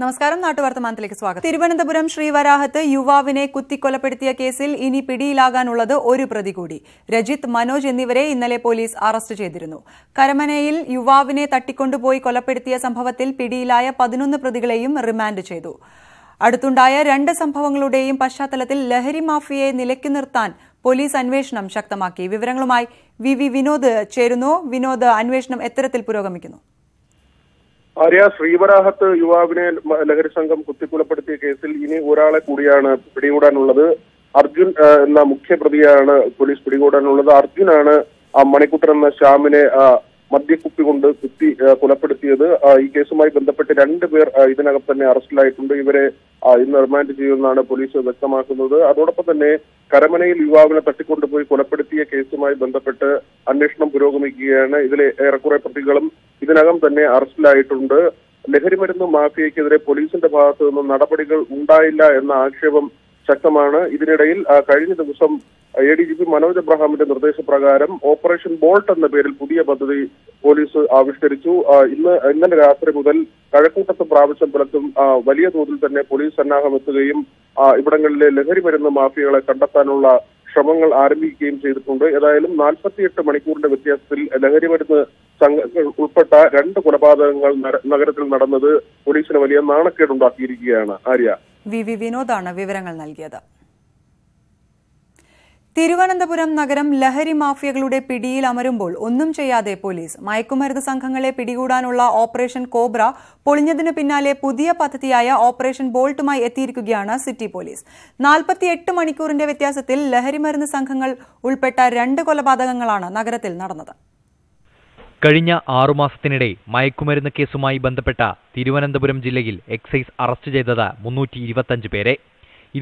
നമസ്കാരം, നാട്ടുവർത്തമാനത്തിലേക്ക് സ്വാഗതം. തിരുവനന്തപുരം ശ്രീവരാഹത്ത് യുവാവിനെ കുത്തിക്കൊലപ്പെടുത്തിയ കേസിൽ ഇനി പിടിയിലാകാനുള്ളത് ഒരു പ്രതി കൂടി. രജിത്, മനോജ് എന്നിവരെ ഇന്നലെ പോലീസ് അറസ്റ്റ് ചെയ്തിരുന്നു. കരമനയിൽ യുവാവിനെ തട്ടിക്കൊണ്ടുപോയി കൊലപ്പെടുത്തിയ സംഭവത്തിൽ പിടിയിലായ 11 പ്രതികളെയും റിമാൻഡ് ചെയ്തു. അടുത്തുണ്ടായ 2 സംഭവങ്ങളുടെയും പശ്ചാത്തലത്തിൽ ലഹരി മാഫിയയെ നിലയ്ക്കു നിർത്താൻ പോലീസ് അന്വേഷണം ശക്തമാക്കി. വിവരങ്ങളുമായി വി വിനോദ് ചേരുന്നു. വിനോദ്, അന്വേഷണം എത്തരത്തിൽ പുരോഗമിക്കുന്നു? ശ്രീവരാഹത്ത് യുവാവിനെ ലഹരി സംഘം കുത്തിക്കൊലപ്പെടുത്തിയ കേസിൽ ഇനി ഒരാളെ കൂടിയാണ് പിടികൂടാനുള്ളത്. അർജുൻ എന്ന മുഖ്യ പ്രതിയാണ് പോലീസ് പിടികൂടാനുള്ളത്. അർജുനാണ് മണിക്കുട്ടൻ എന്ന ശ്യാമിനെ മദ്യക്കുപ്പി കൊണ്ട് കുത്തി കൊലപ്പെടുത്തിയത്. ഈ കേസുമായി ബന്ധപ്പെട്ട് 2 പേർ ഇതിനകം തന്നെ അറസ്റ്റിലായിട്ടുണ്ട്. ഇവരെ ഇന്ന് റിമാൻഡ് ചെയ്യുമെന്നാണ് പോലീസ് വ്യക്തമാക്കുന്നത്. അതോടൊപ്പം തന്നെ കരമനയിൽ യുവാവിനെ തട്ടിക്കൊണ്ടുപോയി കൊലപ്പെടുത്തിയ കേസുമായി ബന്ധപ്പെട്ട് അന്വേഷണം പുരോഗമിക്കുകയാണ്. ഇതിലെ ഏറെക്കുറെ പ്രതികളും ഇതിനകം തന്നെ അറസ്റ്റിലായിട്ടുണ്ട്. ലഹരിമരുന്ന് മാഫിയയ്ക്കെതിരെ പോലീസിന്റെ ഭാഗത്തു നിന്നും നടപടികൾ ഉണ്ടായില്ല എന്ന ആക്ഷേപം ശക്തമാണ്. ഇതിനിടയിൽ കഴിഞ്ഞ ദിവസം ADGP മനോജ് എബ്രഹാമിന്റെ നിർദ്ദേശപ്രകാരം ഓപ്പറേഷൻ ബോൾട്ട് എന്ന പേരിൽ പുതിയ പദ്ധതി പോലീസ് ആവിഷ്കരിച്ചു. ഇന്നലെ രാത്രി മുതൽ കഴക്കൂട്ടത്തും പ്രാവശ്യമ്പലത്തും വലിയ തോതിൽ തന്നെ പോലീസ് സന്നാഹമെത്തുകയും ഇവിടങ്ങളിലെ ലഹരി മരുന്ന് മാഫിയകളെ കണ്ടെത്താനുള്ള ശ്രമങ്ങൾ ആരംഭിക്കുകയും ചെയ്തിട്ടുണ്ട്. ഏതായാലും 48 മണിക്കൂറിന്റെ വ്യത്യാസത്തിൽ ലഹരി മരുന്ന് സംഘങ്ങൾ ഉൾപ്പെട്ട 2 കൊലപാതകങ്ങൾ നഗരത്തിൽ നടന്നത് പോലീസിന് വലിയ നാണക്കേടുണ്ടാക്കിയിരിക്കുകയാണ്. ആര്യ, വി വിനോദാണ് വിവരങ്ങൾ നൽകിയത്. തിരുവനന്തപുരം നഗരം ലഹരി മാഫിയകളുടെ പിടിയിൽ അമരുമ്പോൾ ഒന്നും ചെയ്യാതെ പോലീസ്. മയക്കുമരുന്ന് സംഘങ്ങളെ പിടികൂടാനുള്ള ഓപ്പറേഷൻ കോബ്ര പൊളിഞ്ഞതിന് പിന്നാലെ പുതിയ പദ്ധതിയായ ഓപ്പറേഷൻ ബോൾട്ടുമായി എത്തിയിരിക്കുകയാണ് സിറ്റി പോലീസ്. 48 മണിക്കൂറിന്റെ വ്യത്യാസത്തിൽ ലഹരിമരുന്ന് സംഘങ്ങൾ ഉൾപ്പെട്ട 2 കൊലപാതകങ്ങളാണ് നഗരത്തിൽ നടന്നത്. കഴിഞ്ഞ 6 മാസത്തിനിടെ മയക്കുമരുന്ന് കേസുമായി ബന്ധപ്പെട്ട തിരുവനന്തപുരം ജില്ലയിൽ എക്സൈസ് അറസ്റ്റ് ചെയ്തത് 325 പേരെ.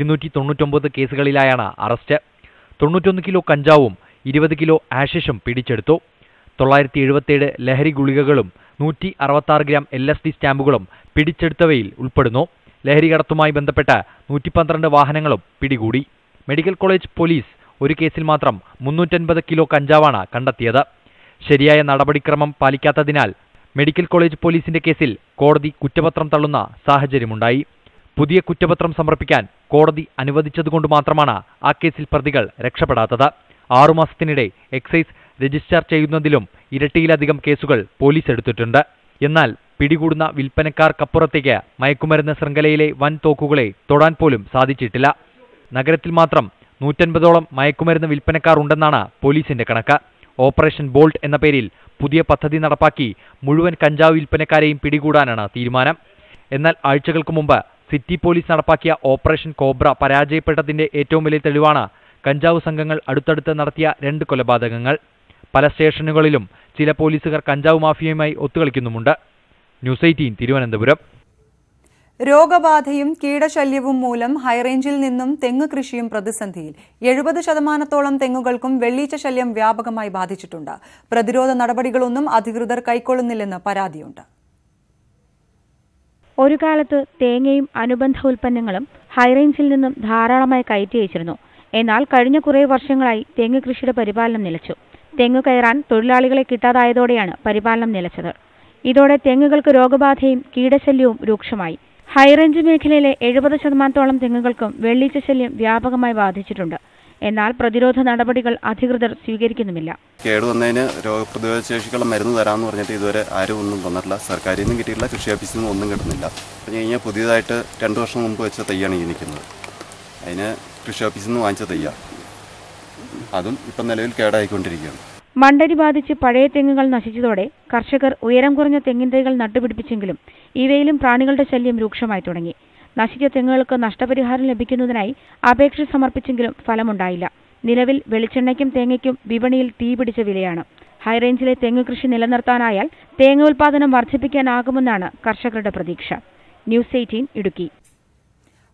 299 കേസുകളിലായാണ് അറസ്റ്റ്. 91 കിലോ കഞ്ചാവും 20 കിലോ ആഷിഷും പിടിച്ചെടുത്തു. 977 ലഹരി ഗുളികകളും 166 ഗ്രാം LSD സ്റ്റാമ്പുകളും പിടിച്ചെടുത്തവയിൽ ഉൾപ്പെടുന്നു. ലഹരി കടത്തുമായി ബന്ധപ്പെട്ട് 112 വാഹനങ്ങളും പിടികൂടി. മെഡിക്കൽ കോളേജ് പോലീസ് ഒരു കേസിൽ മാത്രം 350 കിലോ കഞ്ചാവാണ് കണ്ടെത്തിയത്. ശരിയായ നടപടിക്രമം പാലിക്കാത്തതിനാൽ മെഡിക്കൽ കോളേജ് പോലീസിന്റെ കേസിൽ കോടതി കുറ്റപത്രം തള്ളുന്ന സാഹചര്യമുണ്ടായി. പുതിയ കുറ്റപത്രം സമർപ്പിക്കാൻ കോടതി അനുവദിച്ചതുകൊണ്ട് മാത്രമാണ് ആ കേസിൽ പ്രതികൾ രക്ഷപ്പെടാത്തത്. 6 മാസത്തിനിടെ എക്സൈസ് രജിസ്റ്റർ ചെയ്യുന്നതിലും ഇരട്ടിയിലധികം കേസുകൾ പോലീസ് എടുത്തിട്ടുണ്ട്. എന്നാൽ പിടികൂടുന്ന വിൽപ്പനക്കാർക്കപ്പുറത്തേക്ക് മയക്കുമരുന്ന് ശൃംഖലയിലെ വൻ തോക്കുകളെ തൊടാൻ പോലും സാധിച്ചിട്ടില്ല. നഗരത്തിൽ മാത്രം 150ഓളം മയക്കുമരുന്ന് വിൽപ്പനക്കാർ ഉണ്ടെന്നാണ് പോലീസിന്റെ കണക്ക്. ഓപ്പറേഷൻ ബോൾട്ട് എന്ന പേരിൽ പുതിയ പദ്ധതി നടപ്പാക്കി മുഴുവൻ കഞ്ചാവ് വിൽപ്പനക്കാരെയും പിടികൂടാനാണ് തീരുമാനം. എന്നാൽ ആഴ്ചകൾക്ക് മുമ്പ് സിറ്റി പോലീസ് നടപ്പാക്കിയ ഓപ്പറേഷൻ കോബ്ര പരാജയപ്പെട്ടതിന്റെ ഏറ്റവും വലിയ തെളിവാണ് കഞ്ചാവ് സംഘങ്ങൾ അടുത്തടുത്ത് നടത്തിയ 2 കൊലപാതകങ്ങൾ. പല സ്റ്റേഷനുകളിലും ചില പോലീസുകാർ കഞ്ചാവ് മാഫിയയുമായി ഒത്തുകളിക്കുന്നുമുണ്ട്. ന്യൂസ് 18 തിരുവനന്തപുരം. രോഗബാധയും കീടശല്യവും മൂലം ഹൈറേഞ്ചിൽ നിന്നും തെങ്ങ് കൃഷിയും പ്രതിസന്ധിയിൽ. 70% തെങ്ങുകൾക്കും വെള്ളീച്ച ശല്യം വ്യാപകമായി ബാധിച്ചിട്ടുണ്ട്. പ്രതിരോധ നടപടികളൊന്നും അധികൃതർ കൈക്കൊള്ളുന്നില്ലെന്ന് പരാതിയുണ്ട്. ഒരു കാലത്ത് തേങ്ങയും അനുബന്ധ ഉൽപ്പന്നങ്ങളും ഹൈറേഞ്ചിൽ നിന്നും ധാരാളമായി കയറ്റി അയച്ചിരുന്നു. എന്നാൽ കഴിഞ്ഞ കുറേ വർഷങ്ങളായി തെങ്ങ് കൃഷിയുടെ പരിപാലനം നിലച്ചു. തെങ്ങ് കയറാൻ തൊഴിലാളികളെ കിട്ടാതായതോടെയാണ് പരിപാലനം നിലച്ചത്. ഇതോടെ തെങ്ങുകൾക്ക് രോഗബാധയും കീടശല്യവും രൂക്ഷമായി. ഹൈറേഞ്ച് മേഖലയിലെ 70% തെങ്ങുകൾക്കും വെള്ളീച്ച ശല്യം വ്യാപകമായി ബാധിച്ചിട്ടുണ്ട്. എന്നാൽ പ്രതിരോധ നടപടികൾ അധികൃതർ സ്വീകരിക്കുന്നുമില്ല. കേടുവന്നതിന് രോഗപ്രതിരോധ ശേഷിക്കുള്ള മരുന്ന് തരാമെന്ന് പറഞ്ഞിട്ട് ഇതുവരെ ആരും ഒന്നും തന്നിട്ടില്ല. സർക്കാരിൽ നിന്നും കിട്ടിയിട്ടില്ല, കൃഷി ഓഫീസിൽ നിന്നും ഒന്നും കിട്ടുന്നില്ല. പറഞ്ഞു കഴിഞ്ഞാൽ പുതിയതായിട്ട് 2 വർഷം മുമ്പ് വെച്ച തയ്യാണ് ഈ നിൽക്കുന്നത്. അതിന് കൃഷി ഓഫീസിൽ നിന്ന് വാങ്ങിച്ച തയ്യ, അതും ഇപ്പം നിലവിൽ കേടായിക്കൊണ്ടിരിക്കുകയാണ്. മണ്ടരി ബാധിച്ച് പഴയ തെങ്ങുകൾ നശിച്ചതോടെ കർഷകർ ഉയരം കുറഞ്ഞ തെങ്ങിൻ തൈകൾ നട്ടുപിടിപ്പിച്ചെങ്കിലും ഇവയിലും പ്രാണികളുടെ ശല്യം രൂക്ഷമായി തുടങ്ങി. നശിച്ച തെങ്ങുകൾക്ക് നഷ്ടപരിഹാരം ലഭിക്കുന്നതിനായി അപേക്ഷ സമർപ്പിച്ചെങ്കിലും ഫലമുണ്ടായില്ല. നിലവിൽ വെളിച്ചെണ്ണയ്ക്കും തേങ്ങയ്ക്കും വിപണിയിൽ തീപിടിച്ച വിലയാണ്. ഹൈറേഞ്ചിലെ തെങ്ങ് കൃഷി നിലനിർത്താനായാൽ തേങ്ങ ഉൽപാദനം വർദ്ധിപ്പിക്കാനാകുമെന്നാണ് കർഷകരുടെ പ്രതീക്ഷ. ന്യൂസ് 18 ഇടുക്കി.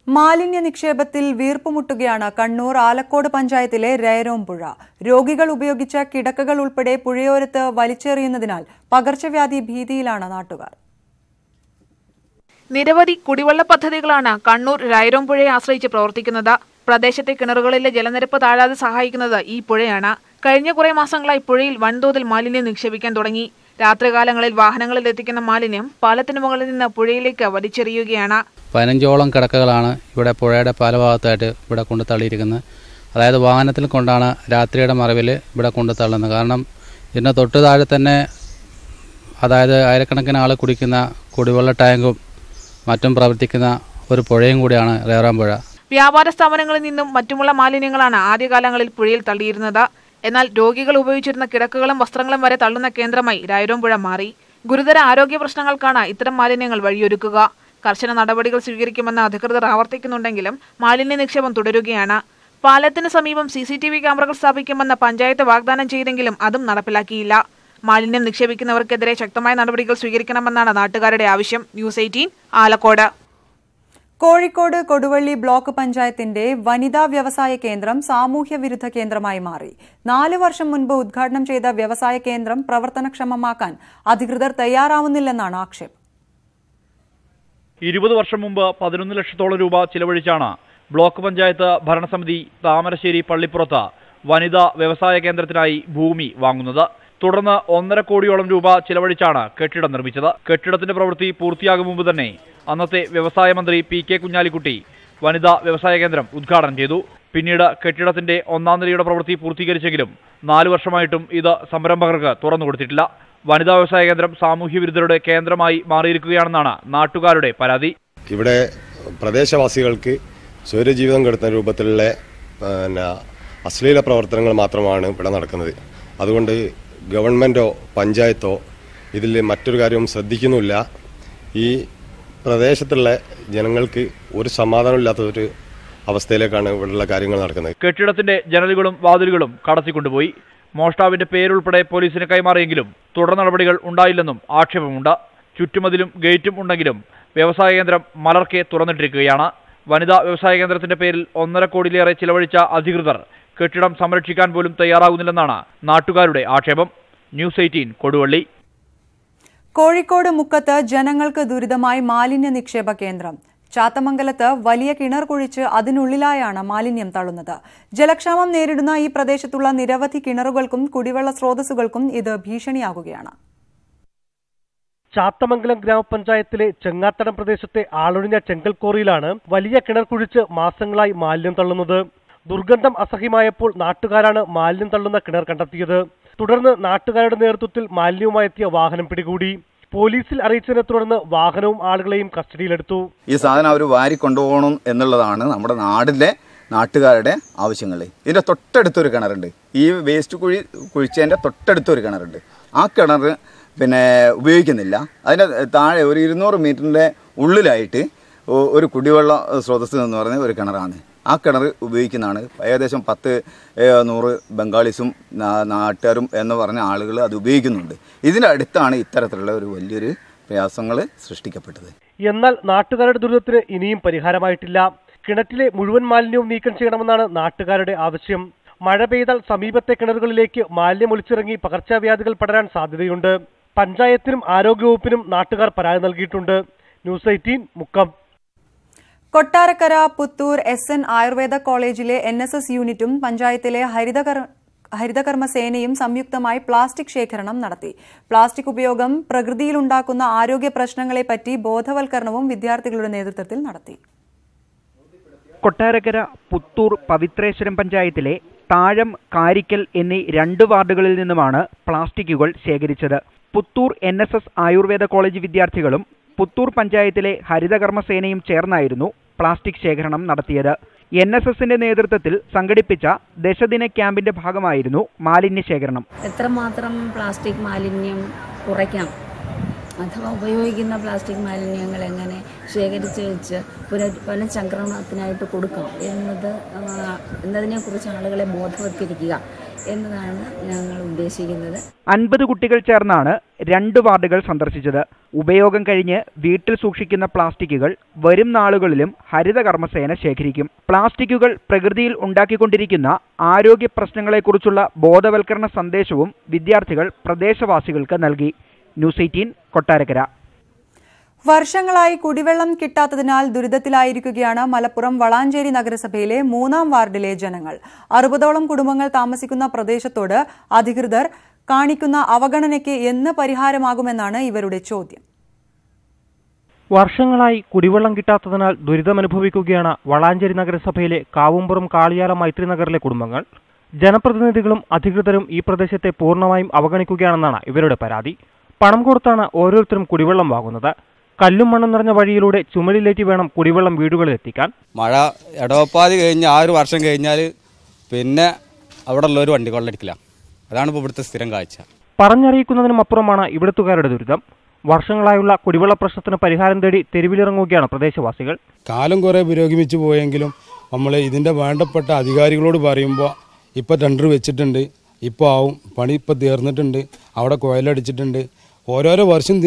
മാലിന്യ നിക്ഷേപത്തിൽ വീർപ്പുമുട്ടുകയാണ് കണ്ണൂർ ആലക്കോട് പഞ്ചായത്തിലെ രയരോം പുഴ. രോഗികൾ ഉപയോഗിച്ച കിടക്കകൾ ഉൾപ്പെടെ പുഴയോരത്ത് വലിച്ചെറിയുന്നതിനാൽ പകർച്ചവ്യാധി ഭീതിയിലാണ് നാട്ടുകാർ. നിരവധി കുടിവെള്ള പദ്ധതികളാണ് കണ്ണൂർ രയരോം പുഴയെ ആശ്രയിച്ച് പ്രവർത്തിക്കുന്നത്. പ്രദേശത്തെ കിണറുകളിലെ ജലനിരപ്പ് താഴാതെ സഹായിക്കുന്നത് ഈ പുഴയാണ്. കഴിഞ്ഞ കുറേ മാസങ്ങളായി പുഴയിൽ വൻതോതിൽ മാലിന്യം നിക്ഷേപിക്കാൻ തുടങ്ങി. രാത്രികാലങ്ങളിൽ വാഹനങ്ങളിൽ എത്തിക്കുന്ന മാലിന്യം പാലത്തിന് മുകളിൽ നിന്ന് പുഴയിലേക്ക് വലിച്ചെറിയുകയാണ്. 15ഓളം കിടക്കകളാണ് ഇവിടെ പുഴയുടെ പല ഭാഗത്തായിട്ട് ഇവിടെ കൊണ്ട് തള്ളിയിരിക്കുന്നത്. അതായത് വാഹനത്തിൽ കൊണ്ടാണ് രാത്രിയുടെ മറവിൽ ഇവിടെ കൊണ്ട് തള്ളുന്നത്. കാരണം ഇതിൻ്റെ തൊട്ട് താഴെ തന്നെ അതായത് ആയിരക്കണക്കിന് ആൾ കുടിക്കുന്ന കുടിവെള്ള ടാങ്കും മറ്റും പ്രവർത്തിക്കുന്ന ഒരു പുഴയും കൂടിയാണ് റേറാമ്പുഴ. വ്യാപാര സ്ഥാപനങ്ങളിൽ നിന്നും മറ്റുമുള്ള മാലിന്യങ്ങളാണ് ആദ്യകാലങ്ങളിൽ പുഴയിൽ തള്ളിയിരുന്നത്. എന്നാൽ രോഗികൾ ഉപയോഗിച്ചിരുന്ന കിടക്കുകളും വസ്ത്രങ്ങളും വരെ തള്ളുന്ന കേന്ദ്രമായി രായരോമ്പുഴ മാറി. ഗുരുതര ആരോഗ്യ പ്രശ്നങ്ങൾക്കാണ് ഇത്തരം മാലിന്യങ്ങൾ വഴിയൊരുക്കുക. കർശന നടപടികൾ സ്വീകരിക്കുമെന്ന് അധികൃതർ ആവർത്തിക്കുന്നുണ്ടെങ്കിലും മാലിന്യ നിക്ഷേപം തുടരുകയാണ്. പാലത്തിന് സമീപം CCTV ക്യാമറകൾ സ്ഥാപിക്കുമെന്ന് പഞ്ചായത്ത് വാഗ്ദാനം ചെയ്തെങ്കിലും അതും നടപ്പിലാക്കിയില്ല. മാലിന്യം നിക്ഷേപിക്കുന്നവർക്കെതിരെ ശക്തമായ നടപടികൾ സ്വീകരിക്കണമെന്നാണ് നാട്ടുകാരുടെ ആവശ്യം. ന്യൂസ് 18 ആലക്കോട്. കോഴിക്കോട് കൊടുവള്ളി ബ്ലോക്ക് പഞ്ചായത്തിന്റെ വനിതാ വ്യവസായ കേന്ദ്രം സാമൂഹ്യ വിരുദ്ധ കേന്ദ്രമായി മാറി. 4 വർഷം മുൻപ് ഉദ്ഘാടനം ചെയ്ത വ്യവസായ കേന്ദ്രം പ്രവർത്തനക്ഷമമാക്കാൻ അധികൃതർ തയ്യാറാവുന്നില്ലെന്നാണ് ആക്ഷേപം. 20 വർഷം മുമ്പ് 11 ലക്ഷത്തോളം രൂപ ചിലവഴിച്ചാണ് ബ്ലോക്ക് പഞ്ചായത്ത് ഭരണസമിതി താമരശ്ശേരി പള്ളിപ്പുറത്ത് വനിതാ വ്യവസായ കേന്ദ്രത്തിനായി ഭൂമി വാങ്ങുന്നത്. തുടർന്ന് 1.5 കോടിയോളം രൂപ ചിലവഴിച്ചാണ് കെട്ടിടം നിർമ്മിച്ചത്. കെട്ടിടത്തിന്റെ പ്രവൃത്തി പൂർത്തിയാകും മുമ്പ് തന്നെ അന്നത്തെ വ്യവസായ മന്ത്രി PK കുഞ്ഞാലിക്കുട്ടി വനിതാ വ്യവസായ കേന്ദ്രം ഉദ്ഘാടനം ചെയ്തു. പിന്നീട് കെട്ടിടത്തിന്റെ 1ാം നിലയുടെ പ്രവൃത്തി പൂർത്തീകരിച്ചെങ്കിലും 4 വർഷമായിട്ടും ഇത് സംരംഭകർക്ക് തുറന്നുകൊടുത്തിട്ടില്ല. വനിതാ വ്യവസായ കേന്ദ്രം സാമൂഹ്യ വിരുദ്ധരുടെ കേന്ദ്രമായി മാറിയിരിക്കുകയാണെന്നാണ് നാട്ടുകാരുടെ പരാതി. ഇവിടെ പ്രദേശവാസികൾക്ക് സ്വൈരജീവിതം കെടുത്തുന്ന രൂപത്തിലുള്ള അശ്ലീല പ്രവർത്തനങ്ങൾ മാത്രമാണ് ഇവിടെ നടക്കുന്നത്. അതുകൊണ്ട് ഗവൺമെൻറ്റോ പഞ്ചായത്തോ ഇതിൽ മറ്റൊരു കാര്യവും ശ്രദ്ധിക്കുന്നില്ല. ഈ പ്രദേശത്തുള്ള ജനങ്ങൾക്ക് ഒരു സമാധാനമില്ലാത്തൊരു അവസ്ഥയിലേക്കാണ് ഇവിടെയുള്ള കാര്യങ്ങൾ നടക്കുന്നത്. കെട്ടിടത്തിന്റെ ജനലുകളും വാതിലുകളും കടത്തിക്കൊണ്ടുപോയി. മോഷ്ടാവിന്റെ പേരുൾപ്പെടെ പോലീസിന് കൈമാറിയെങ്കിലും തുടർ നടപടികൾ ഉണ്ടായില്ലെന്നും ആക്ഷേപമുണ്ട്. ചുറ്റുമതിലും ഗേറ്റും ഉണ്ടെങ്കിലും വ്യവസായ കേന്ദ്രം മലർക്കെ തുറന്നിട്ടിരിക്കുകയാണ്. വനിതാ വ്യവസായ കേന്ദ്രത്തിന്റെ പേരിൽ 1.5 കോടിയിലേറെ ചിലവഴിച്ച അധികൃതർ കെട്ടിടം സംരക്ഷിക്കാൻ പോലും തയ്യാറാകുന്നില്ലെന്നാണ് നാട്ടുകാരുടെ ആക്ഷേപം. ന്യൂസ് 18 കൊടുവള്ളി. കോഴിക്കോട് മുക്കത്ത് ജനങ്ങൾക്ക് ദുരിതമായി മാലിന്യ നിക്ഷേപ കേന്ദ്രം. ചാത്തമംഗലത്ത് വലിയ കിണർ കുഴിച്ച് അതിനുള്ളിലായാണ് മാലിന്യം തള്ളുന്നത്. ജലക്ഷാമം നേരിടുന്ന ഈ പ്രദേശത്തുള്ള നിരവധി കിണറുകൾക്കും കുടിവെള്ള സ്രോതസ്സുകൾക്കും ഇത് ഭീഷണിയാകുകയാണ്. ചാത്തമംഗലം ഗ്രാമപഞ്ചായത്തിലെ ചെങ്ങാത്തടം പ്രദേശത്തെ ആളൊഴിഞ്ഞ ചെങ്കൽക്കോറിയിലാണ് വലിയ കിണർ കുഴിച്ച് മാസങ്ങളായി മാലിന്യം തള്ളുന്നത്. ദുർഗന്ധം അസഹ്യമായപ്പോൾ നാട്ടുകാരാണ് മാലിന്യം തള്ളുന്ന കിണർ കണ്ടെത്തിയത്. തുടർന്ന് നാട്ടുകാരുടെ നേതൃത്വത്തിൽ മാലിന്യവുമായി എത്തിയ വാഹനം പിടികൂടി. പോലീസിൽ അറിയിച്ചതിനെ തുടർന്ന് വാഹനവും ആളുകളെയും കസ്റ്റഡിയിലെടുത്തു. ഈ സാധനം അവർ വാരി കൊണ്ടുപോകണം എന്നുള്ളതാണ് നമ്മുടെ നാടിലെ നാട്ടുകാരുടെ ആവശ്യങ്ങൾ. ഇതിന്റെ തൊട്ടടുത്തൊരു കിണറുണ്ട്. ഈ വേസ്റ്റ് കുഴിച്ചതിന്റെ തൊട്ടടുത്തൊരു കിണറുണ്ട്. ആ കിണർ ഉപയോഗിക്കുന്നില്ല. അതിന്റെ താഴെ ഒരു 200 മീറ്ററിന്റെ ഉള്ളിലായിട്ട് ഒരു കുടിവെള്ള സ്രോതസ് എന്ന് പറയുന്ന ഒരു കിണറാണ്. ആ കിണർ ഉപയോഗിക്കുന്നതാണ്. ഏകദേശം 100 ബംഗാളീസും നാട്ടുകാരും എന്ന് പറഞ്ഞ ആളുകൾ അത് ഉപയോഗിക്കുന്നുണ്ട്. ഇതിന്റെ അടുത്താണ് ഇത്തരത്തിലുള്ള ഒരു വലിയൊരു പ്രയാസങ്ങൾ സൃഷ്ടിക്കപ്പെട്ടത്. എന്നാൽ നാട്ടുകാരുടെ ദുരിതത്തിന് ഇനിയും പരിഹാരമായിട്ടില്ല. കിണറ്റിലെ മുഴുവൻ മാലിന്യവും നീക്കം ചെയ്യണമെന്നാണ് നാട്ടുകാരുടെ ആവശ്യം. മഴ പെയ്താൽ സമീപത്തെ കിണറുകളിലേക്ക് മാലിന്യം ഒലിച്ചിറങ്ങി പകർച്ചവ്യാധികൾ പടരാൻ സാധ്യതയുണ്ട്. പഞ്ചായത്തിനും ആരോഗ്യവകുപ്പിനും നാട്ടുകാർ പരാതി നൽകിയിട്ടുണ്ട്. ന്യൂസ് 18 മുക്കം. കൊട്ടാരക്കര പുത്തൂർ SN ആയുർവേദ കോളേജിലെ NSS യൂണിറ്റും പഞ്ചായത്തിലെ ഹരിതകർമ്മസേനയും സംയുക്തമായി പ്ലാസ്റ്റിക് ശേഖരണം നടത്തി. പ്ലാസ്റ്റിക് ഉപയോഗം പ്രകൃതിയിലുണ്ടാക്കുന്ന ആരോഗ്യ പ്രശ്നങ്ങളെപ്പറ്റി ബോധവൽക്കരണവും വിദ്യാർത്ഥികളുടെ നേതൃത്വത്തിൽ നടത്തി. കൊട്ടാരക്കര പുത്തൂർ പവിത്രേശ്വരം പഞ്ചായത്തിലെ താഴം, കാരിക്കൽ എന്നീ 2 വാർഡുകളിൽ നിന്നുമാണ് പ്ലാസ്റ്റിക്കുകൾ ശേഖരിച്ചത്. പുത്തൂർ NSS ആയുർവേദ കോളേജ് വിദ്യാർത്ഥികളും പുത്തൂർ പഞ്ചായത്തിലെ ഹരിതകർമ്മസേനയും ചേർന്നായിരുന്നു പ്ലാസ്റ്റിക് ശേഖരണം നടത്തിയത്. NSSന്റെ നേതൃത്വത്തിൽ സംഘടിപ്പിച്ച ദശദിന ക്യാമ്പിന്റെ ഭാഗമായിരുന്നു മാലിന്യ ശേഖരണം. എത്രമാത്രം പ്ലാസ്റ്റിക് മാലിന്യം കുറയ്ക്കാം, അഥവാ ഉപയോഗിക്കുന്ന പ്ലാസ്റ്റിക് മാലിന്യങ്ങൾ എങ്ങനെ ശേഖരിച്ച് വെച്ച് പുനഃചംക്രമണത്തിനായിട്ട് കൊടുക്കാം എന്നതിനെക്കുറിച്ച് ആളുകളെ ബോധവൽക്കരിക്കുക എന്നതാണ് ഞങ്ങൾ ഉദ്ദേശിക്കുന്നത്. 50 കുട്ടികൾ ചേർന്നാണ് 2 വാർഡുകൾ സന്ദർശിച്ചത്. ഉപയോഗം കഴിഞ്ഞ് വീട്ടിൽ സൂക്ഷിക്കുന്ന പ്ലാസ്റ്റിക്കുകൾ വരും നാളുകളിലും ഹരിതകർമ്മസേന ശേഖരിക്കും. പ്ലാസ്റ്റിക്കുകൾ പ്രകൃതിയിൽ ഉണ്ടാക്കിക്കൊണ്ടിരിക്കുന്ന ആരോഗ്യ പ്രശ്നങ്ങളെക്കുറിച്ചുള്ള ബോധവൽക്കരണ സന്ദേശവും വിദ്യാർത്ഥികൾ പ്രദേശവാസികൾക്ക് നൽകി. ന്യൂസ് 18 കൊട്ടാരക്കര. വർഷങ്ങളായി കുടിവെള്ളം കിട്ടാത്തതിനാൽ ദുരിതത്തിലായിരിക്കുകയാണ് മലപ്പുറം വളാഞ്ചേരി നഗരസഭയിലെ 3ാം വാർഡിലെ ജനങ്ങൾ. 60ഓളം കുടുംബങ്ങൾ താമസിക്കുന്ന പ്രദേശത്തോട് അധികൃതർ കാണിക്കുന്ന അവഗണനയ്ക്ക് എന്ന് പരിഹാരമാകുമെന്നാണ് ഇവരുടെ ചോദ്യം. വർഷങ്ങളായി കുടിവെള്ളം കിട്ടാത്തതിനാൽ ദുരിതമനുഭവിക്കുകയാണ് വളാഞ്ചേരി നഗരസഭയിലെ കാവുംപുറം കാളിയാല മൈത്രി നഗറിലെ കുടുംബങ്ങൾ. ജനപ്രതിനിധികളും അധികൃതരും ഈ പ്രദേശത്തെ പൂർണ്ണമായും അവഗണിക്കുകയാണെന്നാണ് ഇവരുടെ പരാതി. പണം കൊടുത്താണ് ഓരോരുത്തരും കുടിവെള്ളം വാങ്ങുന്നത്. കല്ലും മണ്ണും നിറഞ്ഞ വഴിയിലൂടെ ചുമലിലേറ്റി വേണം കുടിവെള്ളം വീടുകളിൽ എത്തിക്കാൻ. മഴ ഇടവപ്പാതി കഴിഞ്ഞ് 6 വർഷം കഴിഞ്ഞാൽ പിന്നെ അവിടെ ഉള്ളവർ വണ്ടി കൊള്ളടിക്കില്ല. അതാണ് ഇപ്പോൾ ഇവിടുത്തെ സ്ഥിരം കാഴ്ച. പറഞ്ഞറിയിക്കുന്നതിനും അപ്പുറമാണ് ഇവിടുത്തുകാരുടെ ദുരിതം. വർഷങ്ങളായുള്ള കുടിവെള്ള പ്രശ്നത്തിന് പരിഹാരം തേടി തെരുവിലിറങ്ങുകയാണ് പ്രദേശവാസികൾ. കാലം കുറെ പുരോഗമിച്ചു പോയെങ്കിലും നമ്മൾ ഇതിൻ്റെ വേണ്ടപ്പെട്ട അധികാരികളോട് പറയുമ്പോൾ ഇപ്പോൾ ടെൻഡർ വെച്ചിട്ടുണ്ട്, ഇപ്പോൾ ആവും, പണി ഇപ്പോൾ തീർന്നിട്ടുണ്ട്, അവിടെ കോയലടിച്ചിട്ടുണ്ട്. ഓരോരോ വർഷം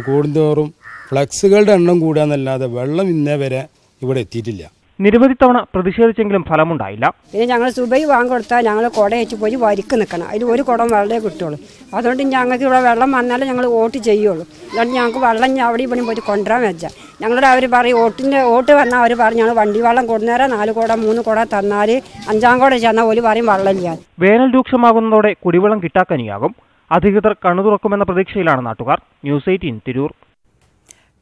കൂടുന്തോറും ഫ്ലക്സുകളുടെ എണ്ണം കൂടാന്നല്ലാതെ വെള്ളം ഇന്നേ വരെ ഇവിടെ എത്തിയിട്ടില്ല. നിരവധി തവണ പ്രതിഷേധിച്ചെങ്കിലും ഫലമുണ്ടായില്ല. പിന്നെ ഞങ്ങൾ സുബൈ വാങ്ങിക്കൊടുത്താൽ ഞങ്ങൾ കുട വെച്ച് പോയി വരിക്ക് നിൽക്കണം. അതിൽ ഒരു കുടം വെള്ളമേ കിട്ടുള്ളൂ. അതുകൊണ്ട് ഞങ്ങൾക്ക് ഇവിടെ വെള്ളം വന്നാലേ ഞങ്ങൾ വോട്ട് ചെയ്യുള്ളൂ. അതുകൊണ്ട് ഞങ്ങൾക്ക് വെള്ളം അവിടെ ഇവിടെ പോയി കൊണ്ടുവരാൻ വെച്ചാൽ ഞങ്ങളോട് അവർ പറയും വോട്ട് വന്നാൽ അവർ പറയും ഞങ്ങൾ വണ്ടി വെള്ളം കൊണ്ടുവരാൻ 4 കുട 3 കുട തന്നാൽ 5-ാം കുട ചെന്നാൽ ഒരു പറയും വെള്ളമില്ല. വേനൽ രൂക്ഷമാകുന്നതോടെ കുടിവെള്ളം കിട്ടാക്കനിയാകും. അധികൃതർ കണ്ണു തുറക്കുമെന്ന പ്രതീക്ഷയിലാണ് നാട്ടുകാർ. ന്യൂസ് 18 തിരൂർ.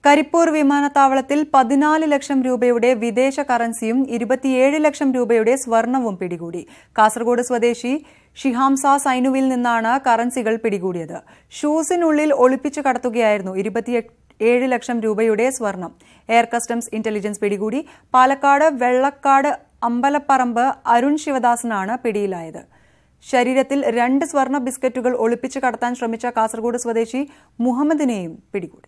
കരിപ്പൂർ വിമാനത്താവളത്തിൽ 14 ലക്ഷം രൂപയുടെ വിദേശ കറൻസിയും 27 ലക്ഷം രൂപയുടെ സ്വർണവും പിടികൂടി. കാസർഗോഡ് സ്വദേശി ഷിഹാംസ സൈനുവിൽ നിന്നാണ് കറൻസികൾ പിടികൂടിയത്. ഷൂസിനുള്ളിൽ ഒളിപ്പിച്ചു കടത്തുകയായിരുന്നു 27 ലക്ഷം രൂപയുടെ സ്വർണം. എയർ കസ്റ്റംസ് ഇന്റലിജൻസ് പിടികൂടി. പാലക്കാട് വെള്ളക്കാട് അമ്പലപ്പറമ്പ് അരുൺ ശിവദാസനാണ് പിടിയിലായത്. ശരീരത്തിൽ 2 സ്വർണ്ണ ബിസ്ക്കറ്റുകൾ ഒളിപ്പിച്ചു കടത്താൻ ശ്രമിച്ച കാസർഗോഡ് സ്വദേശി മുഹമ്മദിനെയും പിടികൂടി.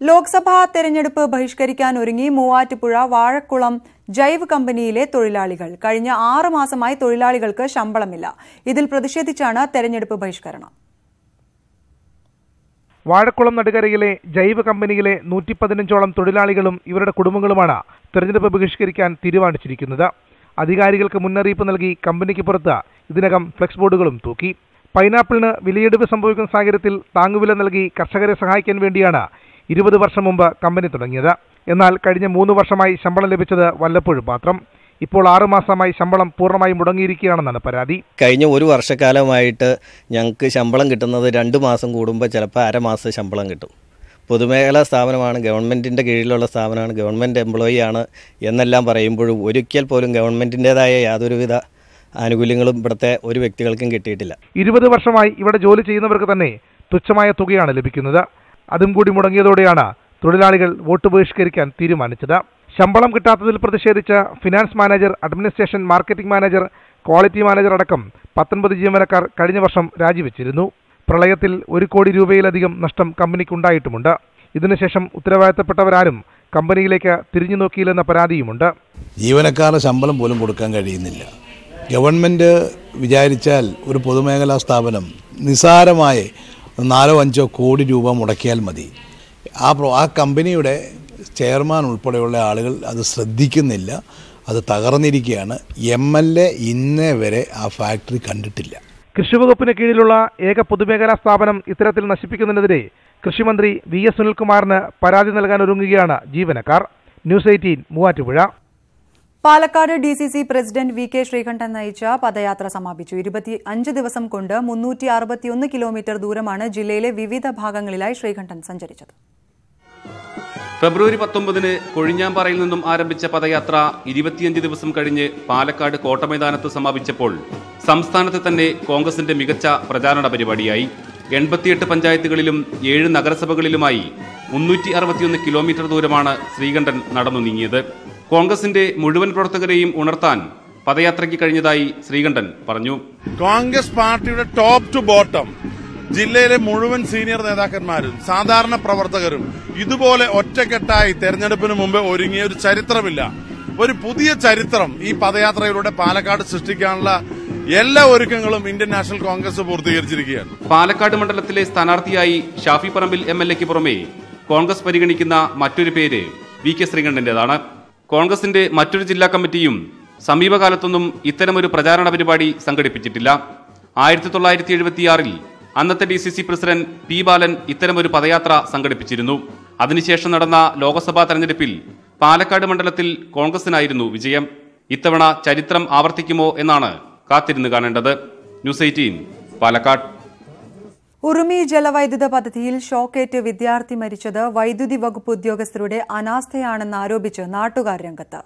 ലോക്സഭാ തെരഞ്ഞെടുപ്പ് ബഹിഷ്കരിക്കാൻ ഒരുങ്ങി മൂവാറ്റുപുഴ വാഴക്കുളം ജൈവ് കമ്പനിയിലെ തൊഴിലാളികൾ. കഴിഞ്ഞ 6 മാസമായി തൊഴിലാളികൾക്ക് ശമ്പളമില്ല. ഇതിൽ പ്രതിഷേധിച്ചാണ് തെരഞ്ഞെടുപ്പ് ബഹിഷ്കരണം. വാഴക്കുളം നടുകരയിലെ ജൈവ കമ്പനിയിലെ 115ഓളം തൊഴിലാളികളും ഇവരുടെ കുടുംബങ്ങളുമാണ് തെരഞ്ഞെടുപ്പ് ബഹിഷ്കരിക്കാൻ തീരുമാനിച്ചിരിക്കുന്നത്. അധികാരികൾക്ക് മുന്നറിയിപ്പ് നൽകി കമ്പനിക്ക് പുറത്ത് ഇതിനകം ഫ്ലെക്സ് ബോർഡുകളും തൂക്കി. പൈനാപ്പിളിന് വിലയിടിവ് സംഭവിക്കുന്ന സാഹചര്യത്തിൽ താങ്ങുവില നൽകി കർഷകരെ സഹായിക്കാൻ വേണ്ടിയാണ് 20 വർഷം മുമ്പ് കമ്പനി തുടങ്ങിയത്. എന്നാൽ കഴിഞ്ഞ 3 വർഷമായി ശമ്പളം ലഭിച്ചത് വല്ലപ്പോഴും മാത്രം. ഇപ്പോൾ 6 മാസമായി ശമ്പളം പൂർണ്ണമായി മുടങ്ങിയിരിക്കുകയാണെന്നാണ് പരാതി. കഴിഞ്ഞ 1 വർഷക്കാലമായിട്ട് ഞങ്ങൾക്ക് ശമ്പളം കിട്ടുന്നത് 2 മാസം കൂടുമ്പോൾ ചിലപ്പോൾ അരമാസം ശമ്പളം കിട്ടും. പൊതുമേഖലാ സ്ഥാപനമാണ്, ഗവൺമെൻറ്റിൻ്റെ കീഴിലുള്ള സ്ഥാപനമാണ്, ഗവൺമെൻറ് എംപ്ലോയി ആണ് എന്നെല്ലാം പറയുമ്പോഴും ഒരിക്കൽ പോലും ഗവൺമെൻറ്റിൻ്റെതായ യാതൊരുവിധ ആനുകൂല്യങ്ങളും ഇവിടുത്തെ ഒരു വ്യക്തികൾക്കും കിട്ടിയിട്ടില്ല. 20 വർഷമായി ഇവിടെ ജോലി ചെയ്യുന്നവർക്ക് തന്നെ തുച്ഛമായ തുകയാണ് ലഭിക്കുന്നത്. അതും കൂടി മുടങ്ങിയതോടെയാണ് തൊഴിലാളികൾ വോട്ട് ബഹിഷ്കരിക്കാൻ തീരുമാനിച്ചത്. ശമ്പളം കിട്ടാത്തതിൽ പ്രതിഷേധിച്ച് finance manager, administration, marketing manager, quality manager അടക്കം 19 ജീവനക്കാർ കഴിഞ്ഞ വർഷം രാജിവെച്ചിരുന്നു. പ്രളയത്തിൽ 1 കോടി രൂപയിലധികം നഷ്ടം കമ്പനിക്കുണ്ടായിട്ടുമുണ്ട്. ഇതിനുശേഷം ഉത്തരവാദിത്തപ്പെട്ടവരാരും കമ്പനിയിലേക്ക് തിരിഞ്ഞു നോക്കിയില്ലെന്ന പരാതിയുമുണ്ട്. ജീവനക്കാരുടെ ശമ്പളം പോലും കൊടുക്കാൻ കഴിയുന്നില്ല. ഗവൺമെൻറ് വിചാരിച്ചാൽ ഒരു പൊതുമേഖലാ സ്ഥാപനം നിസ്സാരമായ 4-5 കോടി രൂപ മുടക്കിയാൽ മതി. ആ കമ്പനിയുടെ ചെയർമാൻ ഉൾപ്പെടെയുള്ള ആളുകൾ അത് ശ്രദ്ധിക്കുന്നില്ല. അത് തകർന്നിരിക്കുകയാണ്. MLA ഇന്നേ വരെ ആ ഫാക്ടറി കണ്ടിട്ടില്ല. കൃഷിവകുപ്പിന് കീഴിലുള്ള ഏക പൊതുമേഖലാ സ്ഥാപനം ഇത്തരത്തിൽ നശിപ്പിക്കുന്നതിനെതിരെ കൃഷിമന്ത്രി VS സുനിൽകുമാറിന് പരാതി നൽകാൻ ഒരുങ്ങുകയാണ് ജീവനക്കാർ. News 18 Muvattupuzha. Palakkad DCC president VK Sreekandan നയിച്ച പദയാത്ര സമാപിച്ചു. 25 ദിവസം കൊണ്ട് 361 കിലോമീറ്റർ ദൂരമാണ് ജില്ലയിലെ വിവിധ ഭാഗങ്ങളിലായി ശ്രീകണ്ഠൻ സഞ്ചരിച്ചത്. ഫെബ്രുവരി 19 കൊഴിഞ്ഞാമ്പാറയിൽ നിന്നും ആരംഭിച്ച പദയാത്ര 25 ദിവസം കഴിഞ്ഞ് പാലക്കാട് കോട്ടമൈതാനത്ത് സമാപിച്ചപ്പോൾ സംസ്ഥാനത്ത് തന്നെ കോൺഗ്രസിന്റെ മികച്ച പ്രചാരണ പരിപാടിയായി. 88 പഞ്ചായത്തുകളിലും 7 നഗരസഭകളിലുമായി 361 കിലോമീറ്റർ ദൂരമാണ് ശ്രീകണ്ഠൻ നടന്നു നീങ്ങിയത്. കോൺഗ്രസിന്റെ മുഴുവൻ പ്രവർത്തകരെയും ഉണർത്താൻ പദയാത്രയ്ക്ക് കഴിഞ്ഞതായി ശ്രീകണ്ഠൻ പറഞ്ഞു. കോൺഗ്രസ് പാർട്ടിയുടെ ടോപ്പ് ടു ബോട്ടം ജില്ലയിലെ മുഴുവൻ സീനിയർ നേതാക്കന്മാരും സാധാരണ പ്രവർത്തകരും ഇതുപോലെ ഒറ്റക്കെട്ടായി തെരഞ്ഞെടുപ്പിന് മുമ്പ് ഒരുങ്ങിയ ഒരു ചരിത്രമില്ല. ഒരു പുതിയ ചരിത്രം ഈ പദയാത്രയിലൂടെ പാലക്കാട് സൃഷ്ടിക്കാനുള്ള എല്ലാ ഒരുക്കങ്ങളും ഇന്ത്യൻ നാഷണൽ കോൺഗ്രസ് പൂർത്തീകരിച്ചിരിക്കുകയാണ്. പാലക്കാട് മണ്ഡലത്തിലെ സ്ഥാനാർത്ഥിയായി ഷാഫി പറമ്പിൽ MLAക്ക് പുറമെ കോൺഗ്രസ് പരിഗണിക്കുന്ന മറ്റൊരു പേര് VK ശ്രീകണ്ഠന്റേതാണ്. കോൺഗ്രസിന്റെ മറ്റൊരു ജില്ലാ കമ്മിറ്റിയും സമീപകാലത്തൊന്നും ഇത്തരമൊരു പ്രചാരണ പരിപാടി സംഘടിപ്പിച്ചിട്ടില്ല. 1976 അന്നത്തെ DCC പ്രസിഡന്റ് P ബാലൻ ഇത്തരമൊരു പദയാത്ര സംഘടിപ്പിച്ചിരുന്നു. അതിനുശേഷം നടന്ന ലോക്സഭാ തെരഞ്ഞെടുപ്പിൽ പാലക്കാട് മണ്ഡലത്തിൽ കോൺഗ്രസിനായിരുന്നു വിജയം. ഇത്തവണ ചരിത്രം ആവർത്തിക്കുമോ എന്നാണ് കാത്തിരുന്ന് കാണേണ്ടത്. ന്യൂസ് 18 പാലക്കാട്. ഉറുമി ജലവൈദ്യുത പദ്ധതിയിൽ ഷോക്കേറ്റ് വിദ്യാർത്ഥി മരിച്ചത് വൈദ്യുതി വകുപ്പ് ഉദ്യോഗസ്ഥരുടെ അനാസ്ഥയാണെന്ന് ആരോപിച്ച് നാട്ടുകാർ രംഗത്ത്.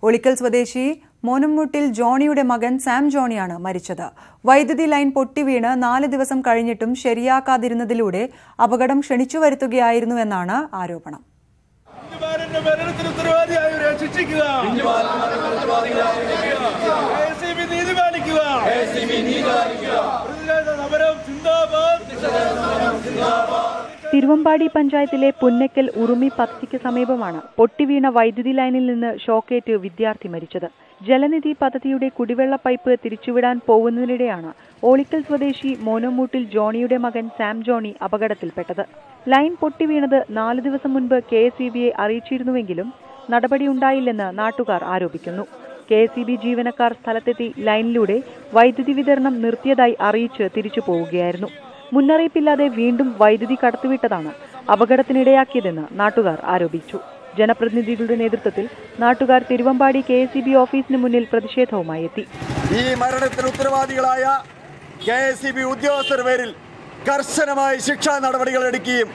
ഒളിക്കൽ സ്വദേശി മോനമുട്ടിൽ ജോണിയുടെ മകൻ സാം ജോണിയാണ് മരിച്ചത്. വൈദ്യുതി ലൈൻ പൊട്ടിവീണ് 4 ദിവസം കഴിഞ്ഞിട്ടും ശരിയാക്കാതിരുന്നതിലൂടെ അപകടം ക്ഷണിച്ചു വരുത്തുകയായിരുന്നുവെന്നാണ് ആരോപണം. തിരുവമ്പാടി പഞ്ചായത്തിലെ പുന്നക്കൽ ഉറുമി പദ്ധതിക്ക് സമീപമാണ് പൊട്ടിവീണ വൈദ്യുതി ലൈനിൽ നിന്ന് ഷോക്കേറ്റ് വിദ്യാർത്ഥി മരിച്ചത്. ജലനിധി പദ്ധതിയുടെ കുടിവെള്ള പൈപ്പ് തിരിച്ചുവിടാൻ പോകുന്നതിനിടെയാണ് ഓളിക്കൽ സ്വദേശി മോനോമൂട്ടിൽ ജോണിയുടെ മകൻ സാം ജോണി അപകടത്തിൽപ്പെട്ടത്. ലൈൻ പൊട്ടിവീണത് 4 ദിവസം മുൻപ് KSEBയെ അറിയിച്ചിരുന്നുവെങ്കിലും നടപടിയുണ്ടായില്ലെന്ന് നാട്ടുകാർ ആരോപിക്കുന്നു. KSEB ജീവനക്കാർ സ്ഥലത്തെത്തി ലൈനിലൂടെ വൈദ്യുതി വിതരണം നിർത്തിയതായി അറിയിച്ച് തിരിച്ചു പോവുകയായിരുന്നു. മുന്നറിയിപ്പില്ലാതെ വീണ്ടും വൈദ്യുതി കടത്തിവിട്ടതാണ് അപകടത്തിനിടയാക്കിയതെന്ന് നാട്ടുകാർ ആരോപിച്ചു. ജനപ്രതിനിധികളുടെ നേതൃത്വത്തിൽ നാട്ടുകാർ തിരുവമ്പാടി KSEB ഓഫീസിന് മുന്നിൽ പ്രതിഷേധവുമായി എത്തി. ഈ മരണത്തിന് ഉത്തരവാദികളായ KSEB ഉദ്യോഗസ്ഥർ പേരിൽ കർശനമായ ശിക്ഷാ നടപടികൾ എടുക്കുകയും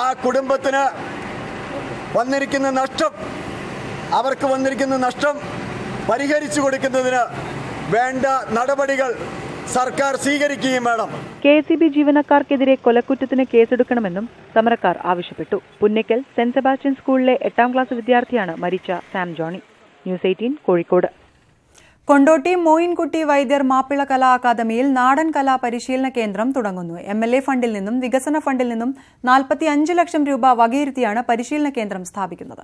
ആ കുടുംബത്തിന് അവർക്ക് വന്നിരിക്കുന്ന നഷ്ടം പരിഹരിച്ചു കൊടുക്കുന്നതിന് വേണ്ട നടപടികൾ സർക്കാർ സ്വീകരിക്കുകയും വേണം. KSEB ജീവനക്കാർക്കെതിരെ കൊലക്കുറ്റത്തിന് കേസെടുക്കണമെന്നും സമരക്കാർ ആവശ്യപ്പെട്ടു. പുന്നക്കൽ സെന്റ് സെബാസ്റ്റ്യൻ സ്കൂളിലെ 8ാം ക്ലാസ് വിദ്യാർത്ഥിയാണ് മരിച്ച സാം ജോണി. ന്യൂസ് 18 കോഴിക്കോട്. കൊണ്ടോട്ടി മോയിൻകുട്ടി വൈദ്യർ മാപ്പിള കലാ അക്കാദമിയിൽ നാടൻ കലാ പരിശീലന കേന്ദ്രം തുടങ്ങുന്നു. MLA ഫണ്ടിൽ നിന്നും വികസന ഫണ്ടിൽ നിന്നും 45 ലക്ഷം രൂപ വകയിരുത്തിയാണ് പരിശീലന കേന്ദ്രം സ്ഥാപിക്കുന്നത്.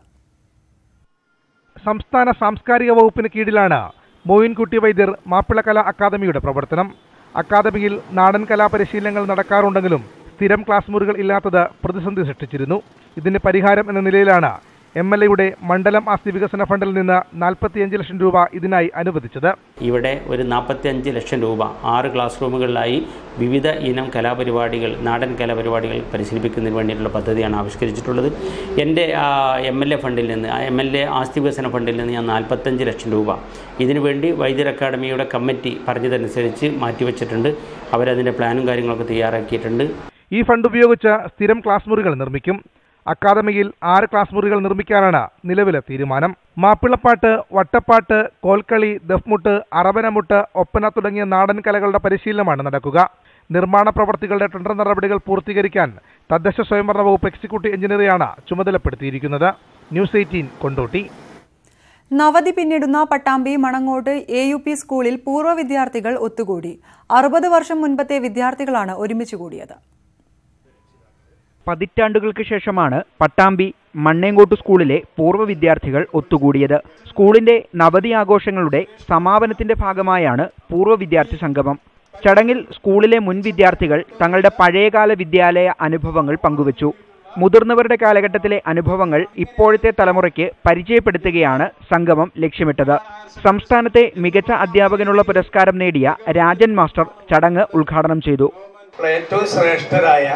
സംസ്ഥാന സാംസ്കാരിക വകുപ്പിന് കീഴിലാണ് മോയിൻകുട്ടി വൈദ്യർ മാപ്പിള കലാ അക്കാദമിയുടെ പ്രവർത്തനം. അക്കാദമിയിൽ നാടൻ കലാ പരിശീലനങ്ങൾ നടക്കാറുണ്ടെങ്കിലും സ്ഥിരം ക്ലാസ് മുറികൾ ഇല്ലാത്തത് പ്രതിസന്ധി സൃഷ്ടിച്ചിരുന്നു. ഇതിന് പരിഹാരം എന്ന നിലയിലാണ് MLAയുടെ മണ്ഡലം ആസ്തി വികസന ഫണ്ടിൽ നിന്ന് 45 ലക്ഷം രൂപ ഇതിനായി അനുവദിച്ചത്. ഇവിടെ ഒരു 45 ലക്ഷം രൂപ 6 ക്ലാസ് റൂമുകളിലായി വിവിധ ഇനം കലാപരിപാടികൾ, നാടൻ കലാപരിപാടികൾ പരിശീലിപ്പിക്കുന്നതിന് വേണ്ടിയിട്ടുള്ള പദ്ധതിയാണ് ആവിഷ്കരിച്ചിട്ടുള്ളത്. എൻ്റെ MLA ഫണ്ടിൽ നിന്ന്, MLA ആസ്തി വികസന ഫണ്ടിൽ നിന്ന് ഞാൻ 45 ലക്ഷം രൂപ ഇതിനുവേണ്ടി വൈദ്യർ അക്കാദമിയുടെ കമ്മിറ്റി പറഞ്ഞതനുസരിച്ച് മാറ്റിവെച്ചിട്ടുണ്ട്. അവരതിൻ്റെ പ്ലാനും കാര്യങ്ങളൊക്കെ തയ്യാറാക്കിയിട്ടുണ്ട്. ഈ ഫണ്ട് ഉപയോഗിച്ച് സ്ഥിരം ക്ലാസ് മുറികൾ നിർമ്മിക്കും. അക്കാദമിയിൽ 6 ക്ലാസ് മുറികൾ നിർമ്മിക്കാനാണ് നിലവിലെ തീരുമാനം. മാപ്പിളപ്പാട്ട്, വട്ടപ്പാട്ട്, കോൽക്കളി, ദഫ്മുട്ട്, അറബനമുട്ട്, ഒപ്പന തുടങ്ങിയ നാടൻ കലകളുടെ പരിശീലനമാണ് നടക്കുക. നിർമ്മാണ പ്രവർത്തികളുടെ ടെൻഡർ നടപടികൾ പൂർത്തീകരിക്കാൻ തദ്ദേശ സ്വയംഭരണ വകുപ്പ് എക്സിക്യൂട്ടീവ് എഞ്ചിനീയറെയാണ് ചുമതലപ്പെടുത്തിയിരിക്കുന്നത്. ന്യൂസ് 18 കൊണ്ടോട്ടി. നവതി പിന്നിടുന്ന പട്ടാമ്പി മണങ്ങോട്ട് AUP സ്കൂളിൽ പൂർവ്വ വിദ്യാർത്ഥികൾ ഒത്തുകൂടി. 60 വർഷം മുൻപത്തെ വിദ്യാർത്ഥികളാണ് ഒരുമിച്ച് കൂടിയത്. പതിറ്റാണ്ടുകൾക്ക് ശേഷമാണ് പട്ടാമ്പി മണ്ണേങ്കോട്ട് സ്കൂളിലെ പൂർവ്വ വിദ്യാർത്ഥികൾ ഒത്തുകൂടിയത്. സ്കൂളിന്റെ നവതി ആഘോഷങ്ങളുടെ സമാപനത്തിന്റെ ഭാഗമായാണ് പൂർവ്വ വിദ്യാർത്ഥി സംഗമം. ചടങ്ങിൽ സ്കൂളിലെ മുൻ വിദ്യാർത്ഥികൾ തങ്ങളുടെ പഴയകാല വിദ്യാലയ അനുഭവങ്ങൾ പങ്കുവച്ചു. മുതിർന്നവരുടെ കാലഘട്ടത്തിലെ അനുഭവങ്ങൾ ഇപ്പോഴത്തെ തലമുറയ്ക്ക് പരിചയപ്പെടുത്തുകയാണ് സംഗമം ലക്ഷ്യമിട്ടത്. സംസ്ഥാനത്തെ മികച്ച അധ്യാപകനുള്ള പുരസ്കാരം നേടിയ രാജൻ മാസ്റ്റർ ചടങ്ങ് ഉദ്ഘാടനം ചെയ്തു. ഏറ്റവും ശ്രേഷ്ഠരായ,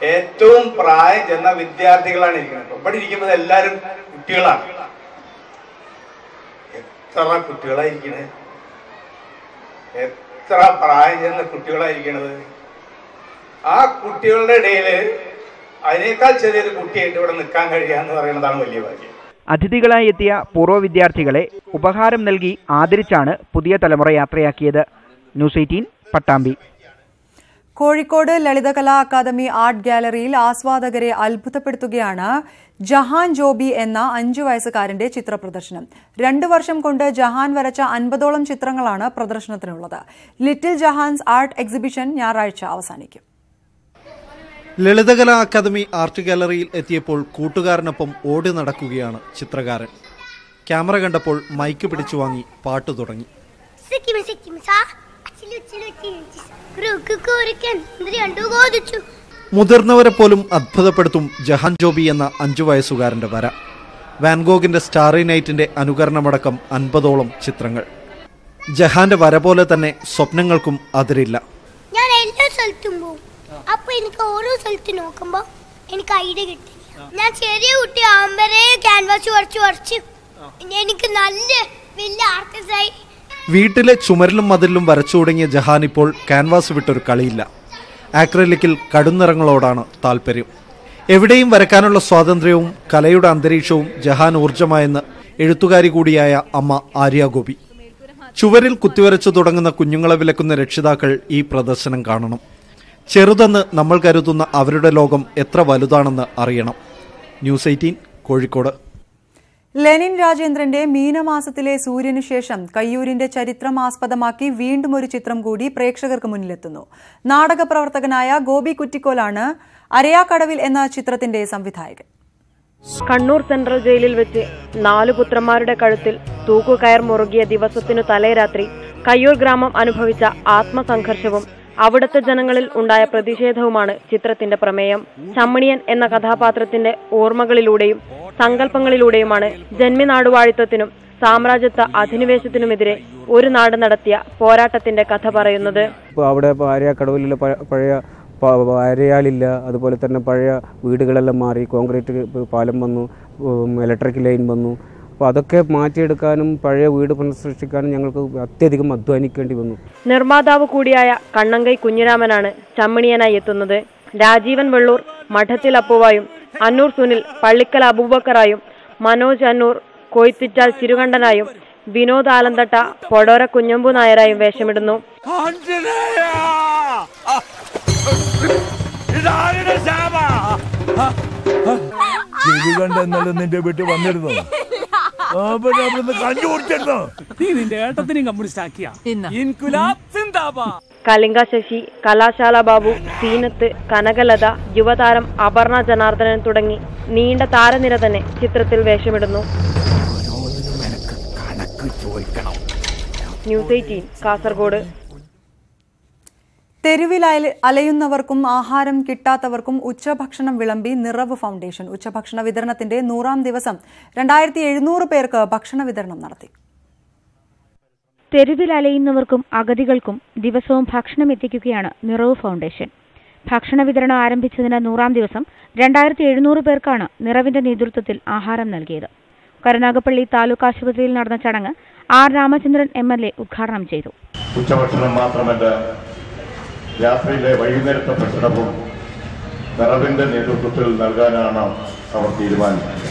ഏറ്റവും പ്രായം ചെന്ന വിദ്യാർത്ഥികളാണ് ഇരിക്കുന്നത്. ഇവിടെ ഇരിക്കുന്നത് എല്ലാവരും കുട്ടികളാണ്. എത്ര കുട്ടികളായിരിക്കണേ, എത്ര പ്രായം ചെന്ന കുട്ടികളായിരിക്കണത്. ആ കുട്ടികളുടെ ഇടയിൽ അതിനേക്കാൾ ചെറിയൊരു കുട്ടിയായിട്ട് ഇവിടെ നിൽക്കാൻ കഴിയാന്ന് പറയുന്നതാണ് വലിയ ഭാഗ്യം. അതിഥികളായി എത്തിയ പൂർവ്വ വിദ്യാർത്ഥികളെ ഉപഹാരം നൽകി ആദരിച്ചാണ് പുതിയ തലമുറ യാത്രയാക്കിയത്. News 18 Pattambi. Kozhikode Lalithakala Academy art ഗാലറിയിൽ ആസ്വാദകരെ അത്ഭുതപ്പെടുത്തുകയാണ് ജഹാൻ ജോബി എന്ന 5 വയസ്സുകാരന്റെ ചിത്രപ്രദർശനം. 2 വർഷം കൊണ്ട് ജഹാൻ വരച്ച 50ഓളം ചിത്രങ്ങളാണ് പ്രദർശനത്തിനുള്ളത്. ലിറ്റിൽ ജഹാൻസ് ആർട്ട് എക്സിബിഷൻ ഞായറാഴ്ച അവസാനിക്കും. ലളിതകലാ അക്കാദമി ആർട്ട് ഗാലറിയിൽ എത്തിയപ്പോൾ കൂട്ടുകാരനൊപ്പം ഓടി നടക്കുകയാണ് ചിത്രകാരൻ. ക്യാമറ കണ്ടപ്പോൾ മൈക്ക് പിടിച്ചു വാങ്ങി പാട്ടു തുടങ്ങി. മുതിർന്നവരെ പോലും അത്ഭുതപ്പെടുത്തും ജഹാൻ ജോബി എന്ന 5 വയസ്സുകാരന്റെ വര. വാൻഗോഗിന്റെ സ്റ്റാറി നൈറ്റിന്റെ അനുകരണമടക്കം 50ഓളം ചിത്രങ്ങൾ. ജഹാന്റെ വര പോലെ തന്നെ സ്വപ്നങ്ങൾക്കും അതിരില്ല. ഞാൻ എല്ലാ സ്ഥലത്തും പോകും. അപ്പൊ എനിക്ക് ഓരോ സ്ഥലത്ത് നോക്കുമ്പോ എനിക്ക് ഐഡിയ കിട്ടി. ഞാൻ ചെറിയ കുട്ടി ആകുമ്പോഴേ ക്യാൻവാസ് വരച്ച് എനിക്ക് നല്ല വലിയ ആർട്ടിസ്റ്റായി. വീട്ടിലെ ചുമരിലും മതിലും വരച്ചു തുടങ്ങിയ ജഹാൻ ഇപ്പോൾ ക്യാൻവാസ് വിട്ടൊരു കളിയില്ല. ആക്രിലിക്കിൽ കടുംനിറങ്ങളോടാണ് താല്പര്യം. എവിടെയും വരയ്ക്കാനുള്ള സ്വാതന്ത്ര്യവും കലയുടെ അന്തരീക്ഷവും ജഹാൻ ഊർജ്ജമായെന്ന് എഴുത്തുകാരി കൂടിയായ അമ്മ ആര്യ ഗോപി. ചുവരിൽ കുത്തിവരച്ചു തുടങ്ങുന്ന കുഞ്ഞുങ്ങളെ വിലക്കുന്ന രക്ഷിതാക്കൾ ഈ പ്രദർശനം കാണണം. ചെറുതെന്ന് നമ്മൾ കരുതുന്ന അവരുടെ ലോകം എത്ര വലുതാണെന്ന് അറിയണം. ന്യൂസ് 18 കോഴിക്കോട്. ലെനിൻ രാജേന്ദ്രന്റെ മീനമാസത്തിലെ സൂര്യനു ശേഷം കയ്യൂരിന്റെ ചരിത്രം ആസ്പദമാക്കി വീണ്ടും ഒരു ചിത്രം കൂടി പ്രേക്ഷകർക്ക് മുന്നിലെത്തുന്നു. നാടക പ്രവർത്തകനായ ഗോപി കുറ്റിക്കോലാണ് അരയാക്കടവിൽ എന്ന ചിത്രത്തിന്റെ സംവിധായകൻ. കണ്ണൂർ സെൻട്രൽ ജയിലിൽ വെച്ച് 4 പുത്രന്മാരുടെ കഴുത്തിൽ തൂക്കുകയർ മുറുകിയ ദിവസത്തിനു തലേരാത്രി കയ്യൂർ ഗ്രാമം അനുഭവിച്ച ആത്മസംഘർഷവും അവിടുത്തെ ജനങ്ങളിൽ ഉണ്ടായ പ്രതിഷേധവുമാണ് ചിത്രത്തിന്റെ പ്രമേയം. ചമ്മണിയൻ എന്ന കഥാപാത്രത്തിന്റെ ഓർമ്മകളിലൂടെയും സങ്കല്പങ്ങളിലൂടെയുമാണ് ജന്മിനാടുവാഴിത്വത്തിനും സാമ്രാജ്യത്വ അധിനിവേശത്തിനുമെതിരെ ഒരു നാട് നടത്തിയ പോരാട്ടത്തിന്റെ കഥ പറയുന്നത്. അവിടെ അരയാക്കടവിലുള്ള പഴയ അരയാലില്ല, അതുപോലെ തന്നെ പഴയ വീടുകളെല്ലാം മാറി കോൺക്രീറ്റ് പാലം വന്നു, ഇലക്ട്രിക് ലൈൻ വന്നു. അപ്പോൾ അതൊക്കെ മാറ്റിയെടുക്കാനും പഴയ വീട് പുനഃസൃഷ്ടിക്കാനും ഞങ്ങൾക്ക് അത്യധികം അധ്വാനിക്കേണ്ടി വന്നു. നിർമ്മാതാവ് കൂടിയായ കണ്ണങ്കൈ കുഞ്ഞിരാമനാണ് ചമ്മണിയനായി എത്തുന്നത്. രാജീവൻ വെള്ളൂർ മഠത്തിൽ അപ്പുവായും അന്നൂർ സുനിൽ പള്ളിക്കൽ അബൂബക്കറായും മനോജ് അന്നൂർ കൊയ്ത്തിറ്റാൽ ചിരുകണ്ഠനായും വിനോദ് ആലന്തട്ട പൊടോര കുഞ്ഞമ്പു നായരായും വേഷമിടുന്നു. നിന്റെ വീട്ടിൽ വന്നിരുന്നു, കലിംഗ ശശി, കലാശാല ബാബു, സീനത്ത്, കനകലത, യുവതാരം അപർണ ജനാർദ്ദനൻ തുടങ്ങി നീണ്ട താരനിര തന്നെ ചിത്രത്തിൽ വേഷമിടുന്നു. ന്യൂസ് 18 കാസർഗോഡ്. തെരുവിൽ അലയുന്നവർക്കും ആഹാരം കിട്ടാത്തവർക്കും ഉച്ചഭക്ഷണം വിളമ്പി നിറവ് ഫൗണ്ടേഷൻ. ഉച്ചഭക്ഷണ വിതരണത്തിന്റെ 100ാം ദിവസം 2700 പേർക്ക് ഭക്ഷണ വിതരണം നടത്തി. തെരുവിൽ അലയുന്നവർക്കും അഗതികൾക്കും ദിവസവും ഭക്ഷണം എത്തിക്കുകയാണ് നിറവ് ഫൗണ്ടേഷൻ. ഭക്ഷണ വിതരണം ആരംഭിച്ചതിന് 100ാം ദിവസം 2700 പേർക്കാണ് നിറവിന്റെ നേതൃത്വത്തിൽ ആഹാരം നൽകിയത്. കരുനാഗപ്പള്ളി താലൂക്ക് ആശുപത്രിയിൽ നടന്ന ചടങ്ങ് ആർ രാമചന്ദ്രൻ MLA ഉദ്ഘാടനം ചെയ്തു. ഉച്ചഭക്ഷണം മാത്രമല്ല, രാത്രിയിലെ വൈകുന്നേരത്തെ ഭക്ഷണവും നിറവിന്റെ നേതൃത്വത്തിൽ നൽകാനാണ് അവർ തീരുമാനിച്ചത്.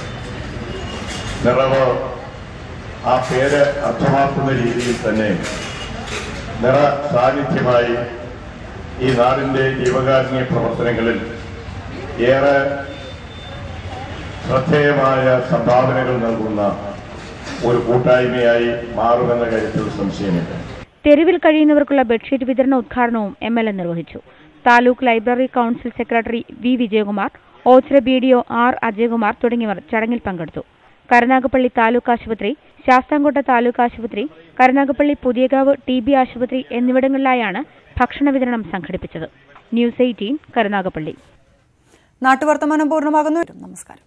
നിറവ് ആ പേര് അർത്ഥമാക്കുന്ന രീതിയിൽ തന്നെ നിറ സാന്നിധ്യമായി ഈ നാടിന്റെ ജീവകാരുണ്യ പ്രവർത്തനങ്ങളിൽ ഏറെ ശ്രദ്ധേയമായ സംഭാവനകൾ നൽകുന്ന ഒരു കൂട്ടായ്മയായി മാറുമെന്ന കാര്യത്തിൽ സംശയമില്ല. തെരുവിൽ കഴിയുന്നവർക്കുള്ള ബെഡ്ഷീറ്റ് വിതരണ ഉദ്ഘാടനവും MLA നിർവഹിച്ചു. Taluk library council secretary V Vijayakumar, Ochira BDO R Ajayakumar തുടങ്ങിയവർ ചടങ്ങിൽ പങ്കെടുത്തു. കരുനാഗപ്പള്ളി താലൂക്ക് ആശുപത്രി, ശാസ്താംകോട്ട താലൂക്ക് ആശുപത്രി, കരുനാഗപ്പള്ളി പുതിയകാവ് TB ആശുപത്രി എന്നിവിടങ്ങളിലായാണ് ഭക്ഷണ വിതരണം സംഘടിപ്പിച്ചത്. ന്യൂസ് 18 കരുനാഗപ്പള്ളി. നാട്ടുവർത്തമാനം പൂർണ്ണമാകുന്നു. നമസ്കാരം.